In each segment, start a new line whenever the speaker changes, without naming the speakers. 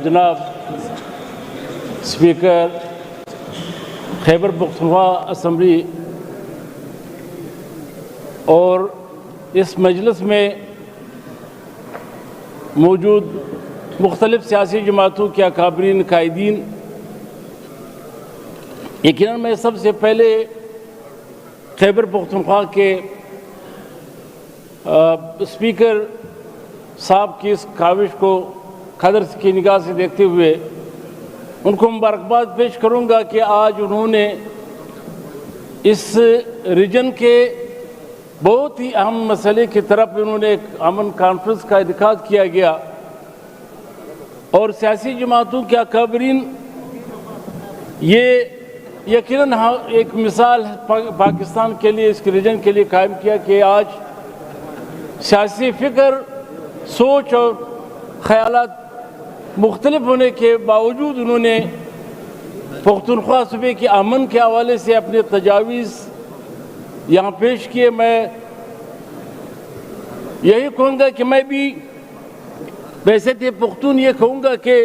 جناب speaker Khyber Pakhtunkhwa assembly اور اس مجلس میں موجود مختلف سیاسی جماعتوں کے اکابرین قائدین، یقیناً میں سب سے پہلے خیبر پختونخوا کے اسپیکر صاحب کی اس کاوش کو قدر کی نگاہ سے دیکھتے ہوئے ان کو مبارکباد پیش کروں گا کہ آج انہوں نے اس ریجن کے بہت ہی اہم مسئلے کی طرف انہوں نے ایک امن کانفرنس کا انعقاد کیا گیا اور سیاسی جماعتوں کے اکابرین یہ یقیناً ایک مثال پاکستان کے لیے، اس ریجن کے لیے قائم کیا کہ آج سیاسی فکر، سوچ اور خیالات مختلف ہونے کے باوجود انہوں نے پختونخوا صوبے کے امن کے حوالے سے اپنے تجاویز یہاں پیش کیے۔ میں یہی کہوں گا کہ میں بھی بحیثیت پختون یہ کہوں گا کہ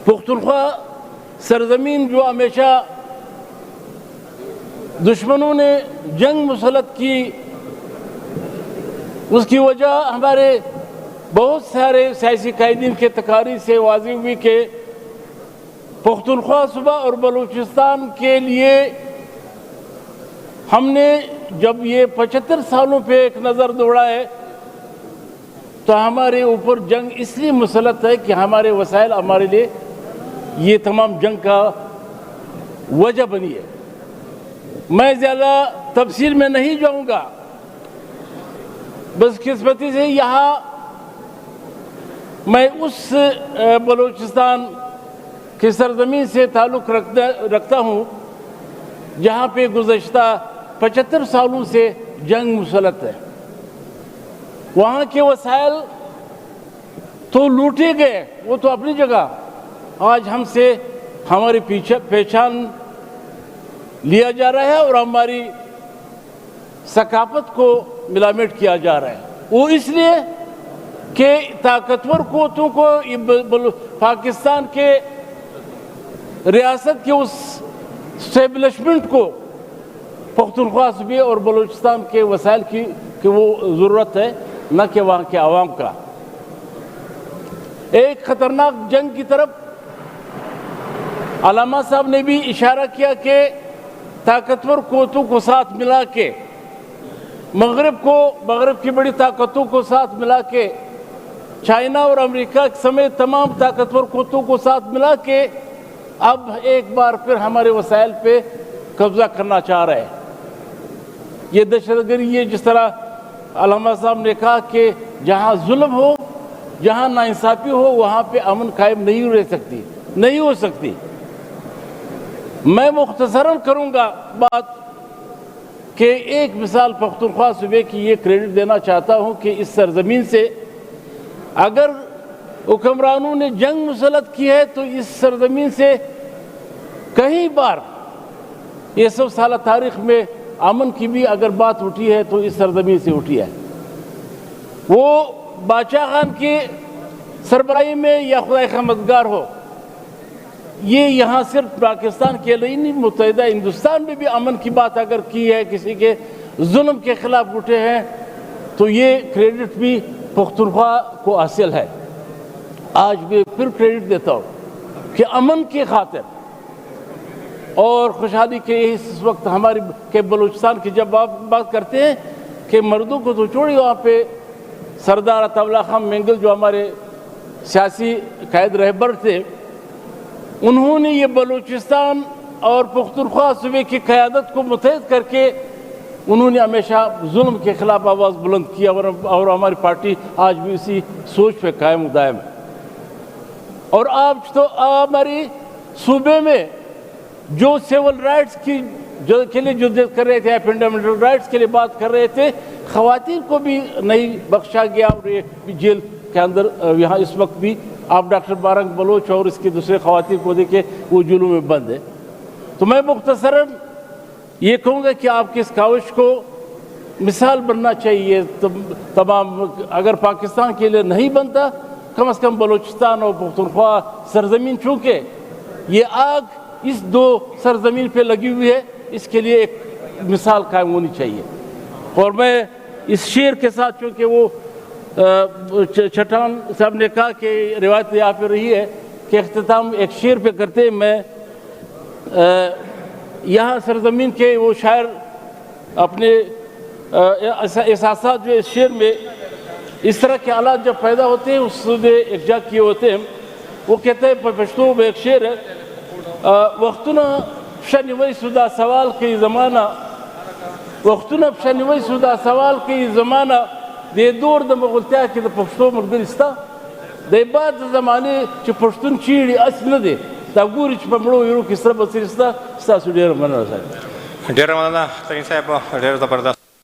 پختونخوا سرزمین جو ہمیشہ دشمنوں نے جنگ مسلط کی، اس کی وجہ ہمارے بہت سارے سیاسی قائدین کے تقاریر سے واضح ہوئی کہ پختونخوا صوبہ اور بلوچستان کے لیے ہم نے جب یہ 75 سالوں پہ ایک نظر دوڑا ہے تو ہمارے اوپر جنگ اس لیے مسلط ہے کہ ہمارے وسائل ہمارے لیے یہ تمام جنگ کا وجہ بنی ہے۔ میں زیادہ تفصیل میں نہیں جاؤں گا، بس قسمتی سے یہاں میں اس بلوچستان کی سرزمین سے تعلق رکھتا ہوں جہاں پہ گزشتہ 75 سالوں سے جنگ مسلط ہے۔ وہاں کے وسائل تو لوٹے گئے، وہ تو اپنی جگہ، آج ہم سے ہماری پہچان لیا جا رہا ہے اور ہماری ثقافت کو ملامٹ کیا جا رہا ہے۔ وہ اس لیے کہ طاقتور قوتوں کو پاکستان کے ریاست کے اس اسٹیبلشمنٹ کو پختونخوا صوبے اور بلوچستان کے وسائل کی وہ ضرورت ہے، نہ کہ وہاں کے عوام کا۔ ایک خطرناک جنگ کی طرف علامہ صاحب نے بھی اشارہ کیا کہ طاقتور قوتوں کو ساتھ ملا کے، مغرب کی بڑی طاقتوں کو ساتھ ملا کے، چائنا اور امریکہ سمیت تمام طاقتور قوتوں کو ساتھ ملا کے اب ایک بار پھر ہمارے وسائل پہ قبضہ کرنا چاہ رہے ہیں۔ یہ دہشت گردی، یہ جس طرح علامہ صاحب نے کہا کہ جہاں ظلم ہو، جہاں ناانصافی ہو، وہاں پہ امن قائم نہیں ہو سکتی۔ میں مختصراً کروں گا بات کہ ایک مثال پختونخوا صوبے کی یہ کریڈٹ دینا چاہتا ہوں کہ اس سرزمین سے اگر حکمرانوں نے جنگ مسلط کی ہے تو اس سرزمین سے کئی بار یہ 100 سالہ تاریخ میں امن کی بھی اگر بات اٹھی ہے تو اس سرزمین سے اٹھی ہے۔ وہ بادشاہ خان کی سربراہی میں یا خدائے کا مددگار ہو، یہ یہاں صرف پاکستان کے لیے نہیں، متحدہ ہندوستان میں بھی امن کی بات اگر کی ہے، کسی کے ظلم کے خلاف اٹھے ہیں تو یہ کریڈٹ بھی پختونخوا کو حاصل ہے۔ آج بھی پھر کریڈٹ دیتا ہوں کہ امن کی خاطر اور خوشحالی کے اس وقت ہماری کہ بلوچستان کی جب آپ بات کرتے ہیں کہ مردوں کو تو چھوڑی، وہاں پہ سردار عطا اللہ خان مینگل جو ہمارے سیاسی قائد رہبر تھے، انہوں نے یہ بلوچستان اور پختونخوا صوبے کی قیادت کو متحد کر کے انہوں نے ہمیشہ ظلم کے خلاف آواز بلند کیا اور ہماری پارٹی آج بھی اسی سوچ پہ قائم و دائم ہے۔ اور آپ تو ہماری صوبے میں جو سول رائٹس کے لیے جدوجہد کر رہے تھے، فنڈامنٹل رائٹس کے لیے بات کر رہے تھے، خواتین کو بھی نہیں بخشا گیا اور یہ بھی جیل کے اندر یہاں اس وقت بھی آپ ڈاکٹر بارنگ بلوچ اور اس کے دوسرے خواتین کو دیکھیں وہ جیلوں میں بند ہے۔ تو میں مختصراً یہ کہوں گا کہ آپ کی اس کاوش کو مثال بننا چاہیے تمام، اگر پاکستان کے لیے نہیں بنتا کم از کم بلوچستان اور پختونخوا سرزمین، چونکہ یہ آگ اس دو سرزمین پہ لگی ہوئی ہے، اس کے لیے ایک مثال قائم ہونی چاہیے۔ اور میں اس شعر کے ساتھ، چونکہ وہ چٹان صاحب نے کہا کہ روایت یہاں پہ رہی ہے کہ اختتام ایک شعر پہ کرتے ہیں، میں یہاں سرزمین کے وہ شاعر اپنے احساسات جو اس شعر میں اس طرح کے حالات جب پیدا ہوتے ہیں اس میں یکجا کیے ہوتے ہیں، وہ کہتے ہیں پشتو میں ایک شعر ہے، وقتنا شنوی سدا سوال کی زمانہ، وقتنا شنوی سدا سوال کی زمانہ، دے دور د مغلتیا کې د پښتو ملګرستا د بعد زمانه چې پښتون چیړي اس نه دی دا ګوري چې په مړو یو کې سره بسرستا ستاسو ډیر مننه.
ډیر مننه ترین صاحب، ډیر زبردست.